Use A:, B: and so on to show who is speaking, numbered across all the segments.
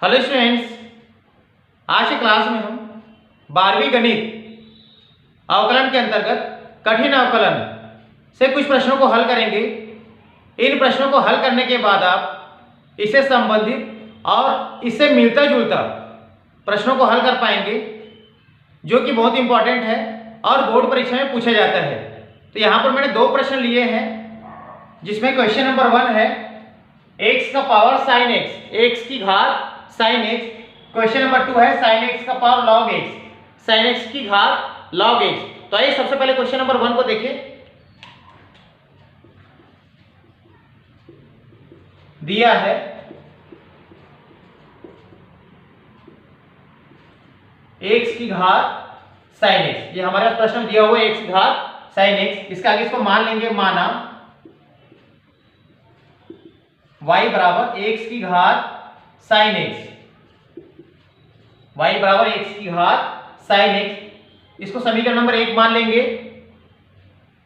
A: Hello students, आज की class में हम 12वीं गणित अवकलन के अंतर्गत कठिन अवकलन से कुछ प्रश्नों को हल करेंगे। इन प्रश्नों को हल करने के बाद आप इससे संबंधित और इससे मिलता जुलता प्रश्नों को हल कर पाएंगे, जो कि बहुत इंपॉर्टेंट है और बोर्ड परीक्षा में पूछा जाता है। तो यहाँ पर मैंने दो प्रश्न लिए हैं, जिसमें क्वेश्चन नंबर 1 है x का पावर साइन x, x की घात साइन x। क्वेश्चन नंबर 2 है साइन x का power log x, sine x की घात लॉग x। तो आइए सबसे पहले क्वेश्चन नंबर 1 को देखें। दिया है x की घात साइन x, ये हमारे पास प्रश्न दिया हुआ है x की घात साइन x। इसके आगे इसको मान लेंगे, माना y बराबर x की घात साइन x, y बराबर x की घात साइन x। इसको समीकरण नंबर 1 मान लेंगे।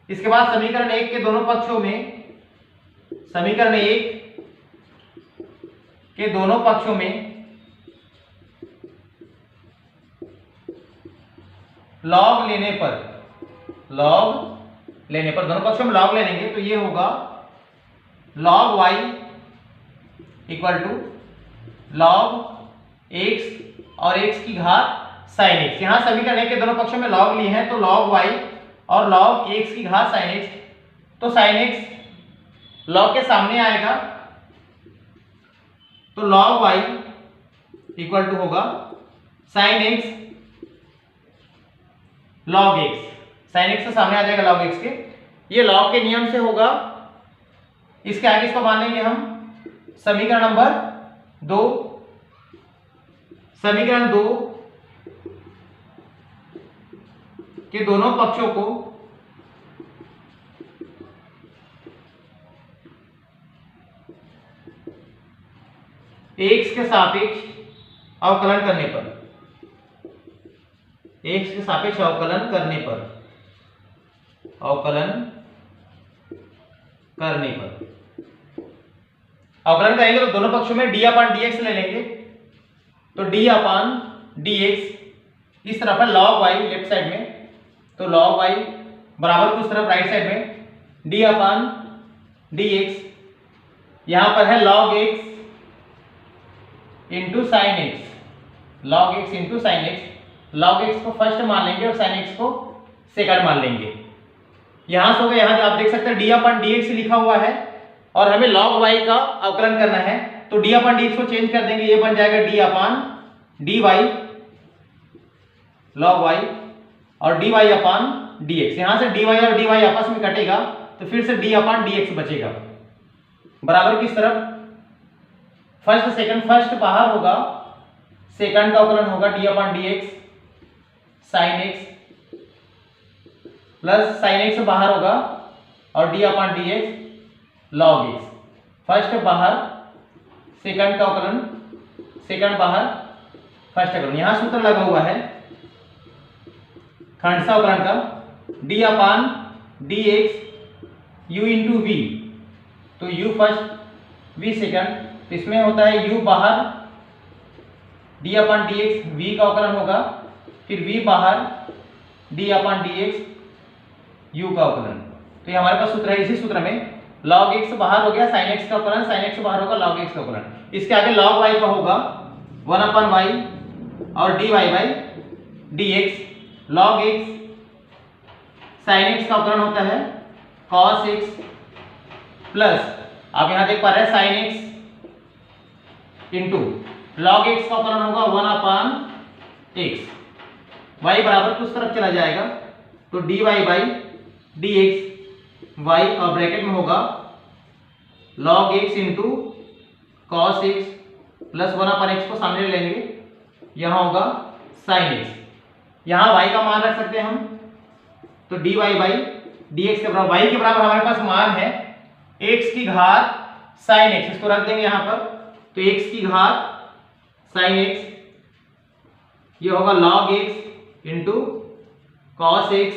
A: इसके बाद समीकरण 1 के दोनों पक्षों में, समीकरण 1 के दोनों पक्षों में लॉग लेने पर, दोनों पक्षों में लॉग ले लेंगे तो ये होगा log y equal to log x और x की घात साइन x। यहां समीकरण 1 के दोनों पक्षों में लॉग लिए हैं तो लॉग y और लॉग x की घात साइन x। तो साइन x लॉग के सामने आएगा तो लॉग y इक्वल टू होगा sine x log x। Sine x से सामने आ जाएगा लॉग x के, ये लॉग के नियम से होगा। इसके आगे इसको मान लेंगे हम समीकरण नंबर 2। समीकरण 2 के दोनों पक्षों को x के सापेक्ष अवकलन करने पर, x के सापेक्ष अवकलन करने पर अवकलन करेंगे तो दोनों पक्षों में d अपान dx ले लेंगे। तो d अपान dx इस तरफ है log y लेफ्ट साइड में, तो log y बराबर उस तरफ राइट साइड में d अपान dx। यहां पर है log x into sine x, log x into sine x। log x को फर्स्ट मान लेंगे और साइन x को सेकंड मान लेंगे। यहां से होगा, यहां आप देख सकते हैं d अपान dx लिखा हुआ है और हमें log y का अवकलन करना है, तो d अपान dx को चेंज कर देंगे, ये बन जाएगा d अपान dy log y और dy अपान dx। यहां से dy और dy आपस में कटेगा तो फिर से d अपान dx बचेगा। बराबर किस तरफ, फर्स्ट सेकंड, फर्स्ट बाहर होगा, सेकंड का अवकलन होगा d upon dx sine x plus sine x बाहर होगा और d upon dx log x। First बाहर, सेकंड का अवकलन, सेकंड बाहर, फर्स्ट अवकलन। यहां सूत्र लगा हुआ है खंडसा अवकलन का, d upon dx u into v, तो u फर्स्ट v सेकंड, तो इसमें होता है u बाहर, d अपान dx v का अवकलन होगा, फिर v बाहर d अपान dx u का अवकलन। तो ये हमारे पास सूत्र है। इसी सूत्र में log x बाहर हो गया, sin x का अवकलन, sin x बाहर होगा log x का अवकलन। इसके आगे log y का होगा 1 अपान y और dy by dx। log x sin x का अवकलन होता है cos x प्लस, आप यहां देख पा रहे हैं sin x into log x का अवकलन होगा 1 अपान x। y बराबर उस तरफ चला जाएगा तो dy बाई dx, y और ब्रैकेट में होगा log x into cos x plus 1 अपान x को सामने ले लेंगे, यहां होगा sin x। यहां y का मान रख सकते हैं हम, तो dy बाई dx के बराबर, y के बराबर हमारे पास मान है x की घात sin x, इसको रख देंगे यहां पर, तो x की घात sin x ये होगा log x into cos x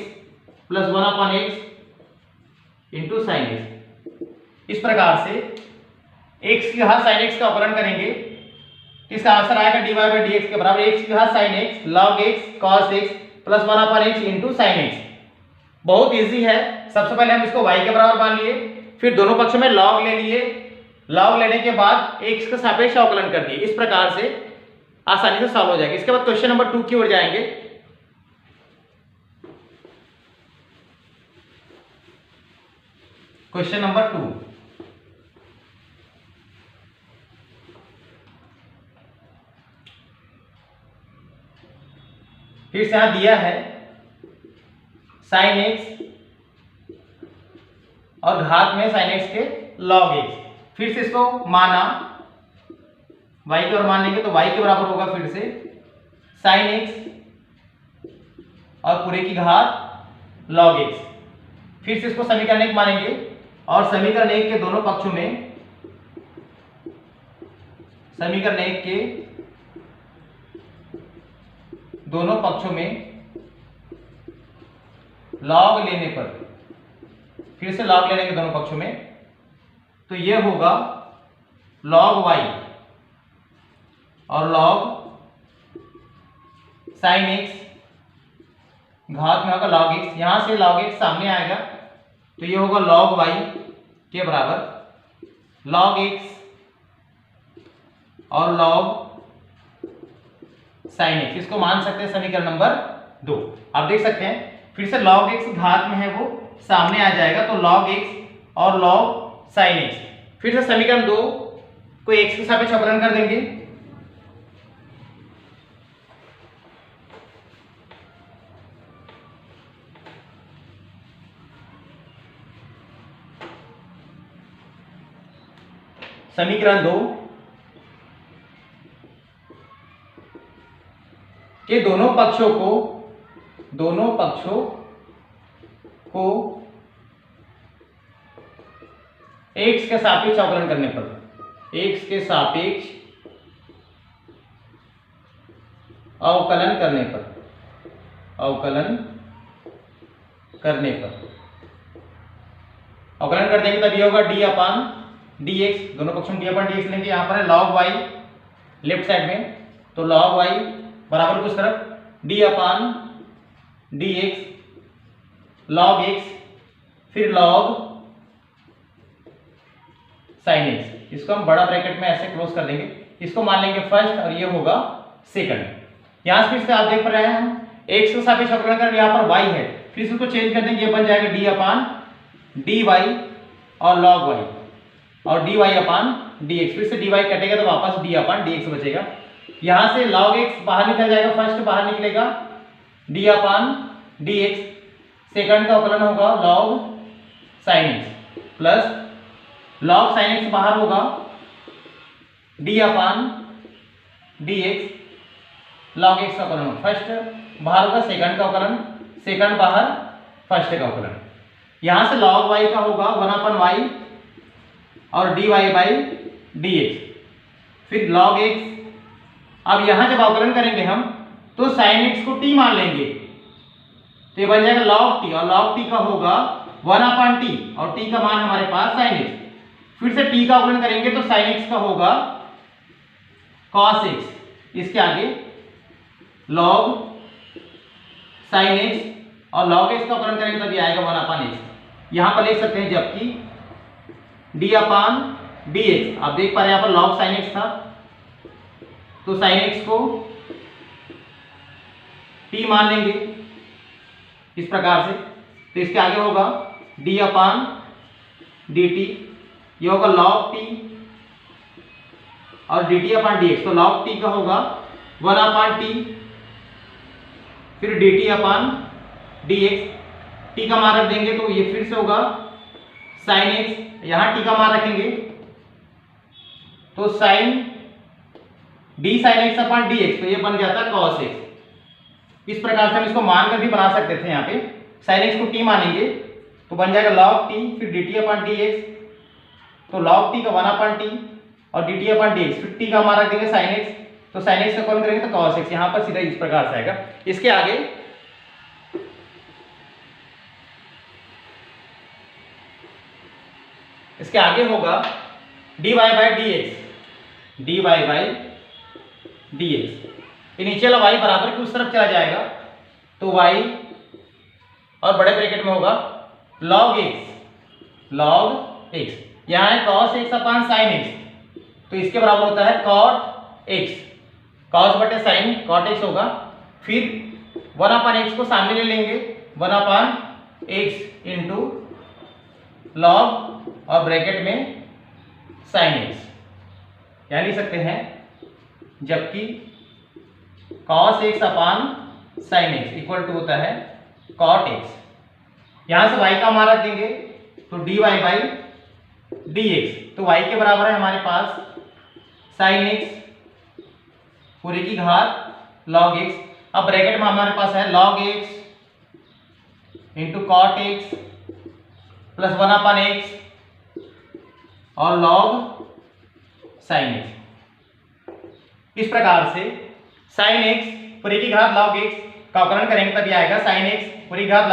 A: plus 1 अपान x इंटू साइन एक्स। इस प्रकार से x की घात साइन x का अवकलन करेंगे इसका आंसर आएगा dy बाई डी एक्स के बराबर x की घात sin x log x cos x plus 1/x into sin x। बहुत इजी है। सबसे पहले हम इसको y के बराबर मान लिए, फिर दोनों पक्षों में log ले लिए, log लेने के बाद x के सापेक्ष अवकलन कर दिए। इस प्रकार से आसानी से सॉल्व हो जाएगा। इसके बाद क्वेश्चन नंबर 2 की ओर जाएंगे। क्वेश्चन नंबर 2, फिर से यहां दिया है sin x और घात में sin x के log x। फिर से इसको माना, y की ओर मान लेंगे तो y के बराबर होगा फिर से sin x और पूरे की घात log x। फिर से इसको समीकरण 1 मानेंगे और समीकरण 1 के दोनों पक्षों में, समीकरण 1 के दोनों पक्षों में log लेने पर, फिर से log लेने के दोनों पक्षों में, तो ये होगा log y और log sin x, घात में होगा log x। यहां से log x सामने आएगा तो ये होगा log y के बराबर log x और log sin x। इसको मान सकते हैं समीकरण नंबर 2। आप देख सकते हैं फिर से log x घात में है वो सामने आ जाएगा, तो log x और log sin x। फिर से समीकरण 2 को x के सापेक्ष अवकलन कर देंगे। समीकरण 2 के दोनों पक्षों को x के सापेक्ष अवकलन करने पर, x के सापेक्ष अवकलन करने पर, अवकलन कर देंगे तब ये होगा d अपान dx। दोनों पक्षों में d अपान dx लेंगे। यहां पर है log y लेफ्ट साइड में, तो log y बराबर कुछ तरफ d upon dx log x, फिर log sin x। इसको हम बड़ा ब्रैकेट में ऐसे क्लोज कर देंगे। इसको मान लेंगे फर्स्ट और ये होगा सेकंड। यहां से फिर से आप देख रहे हैं हम x के सापेक्ष अवकलन कर, यहां पर y है, फिर इसको चेंज कर देंगे, ये बन जाएगा d अपान dy और log y और dy अपान dx। फिर से dy कटेगा तो वापस d अपान dx बचेगा। यहां से log x बाहर निकल जाएगा, फर्स्ट बाहर निकलेगा d अपान dx, सेकंड का अवकलन होगा log sin x plus log sin x बाहर होगा d upon dx log x का अवकलन। फर्स्ट बाहर होगा सेकंड का अवकलन, सेकंड बाहर फर्स्ट का अवकलन। यहां से log y का होगा 1 अपन y और dy बाई dx, फिर log x। अब यहां जब अवकलन करेंगे हम तो sin x को t मान लेंगे, तो ये बन जाएगा log t और log t का होगा 1 अपन t और t का मान हमारे पास sin x। फिर से t का अवकलन करेंगे तो sin x का होगा cos x, इसके आगे log sin x और log x का अवकलन करेंगे तभी आएगा 1 अपन x। यहां पर लिख सकते हैं जबकि d अपान dx, आप देख पा रहे हैं यहाँ पर log sin x था, तो sin x को t मान लेंगे इस प्रकार से। तो इसके आगे होगा d अपान dt, ये होगा log t और dt अपान dx, तो log t का होगा 1 अपान t, फिर dt अपान dx, t का मान रख देंगे तो ये फिर से होगा sin x, यहां t का मान रखेंगे तो sin d sin x अपान dx, तो ये बन जाता है cos x। इस प्रकार से हम इसको मानकर भी बना सकते थे। यहाँ पे sin x को t मानेंगे तो बन जाएगा log t, फिर dt अपान dx, तो log t का 1 अपान t और dt अपान dx, फिर t का मान रख देंगे sin x, तो sin x का कौन करेंगे तो cos x। यहाँ पर सीधा इस प्रकार से आएगा। इसके आगे होगा dy by dx, dy by dx। नीचे वाला y बराबर की उस तरफ चला जाएगा तो y और बड़े ब्रैकेट में होगा log x। यहाँ है cos x upon sin x, तो इसके बराबर होता है cot x। cos बटे sin cot x होगा। फिर 1 अपान x को सामने ले लेंगे, 1 अपान x इंटू लॉग और ब्रैकेट में sin x। यहाँ लिख सकते हैं जबकि cos x upon sin x equal to होता है cot x। यहाँ से y का मान रख देंगे तो dy बाई dx, तो y के बराबर है हमारे पास sin x पूरे की घात log x। अब ब्रैकेट में हमारे पास है log x into cot x plus 1 अपान x और log sin x। इस प्रकार से sin x पूरे की घात log x का अवकलन करेंगे तब यह आएगा sin x पूरे की घात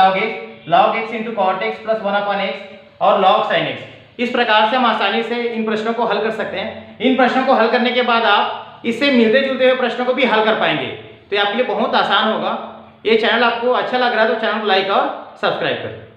A: log x into cot x plus 1 अपान x और log sin x। इस प्रकार से हम आसानी से इन प्रश्नों को हल कर सकते हैं। इन प्रश्नों को हल करने के बाद आप इससे मिलते जुलते हुए प्रश्नों को भी हल कर पाएंगे, तो ये आपके लिए बहुत आसान होगा। ये चैनल आपको अच्छा लग रहा है तो चैनल को लाइक और सब्सक्राइब करें।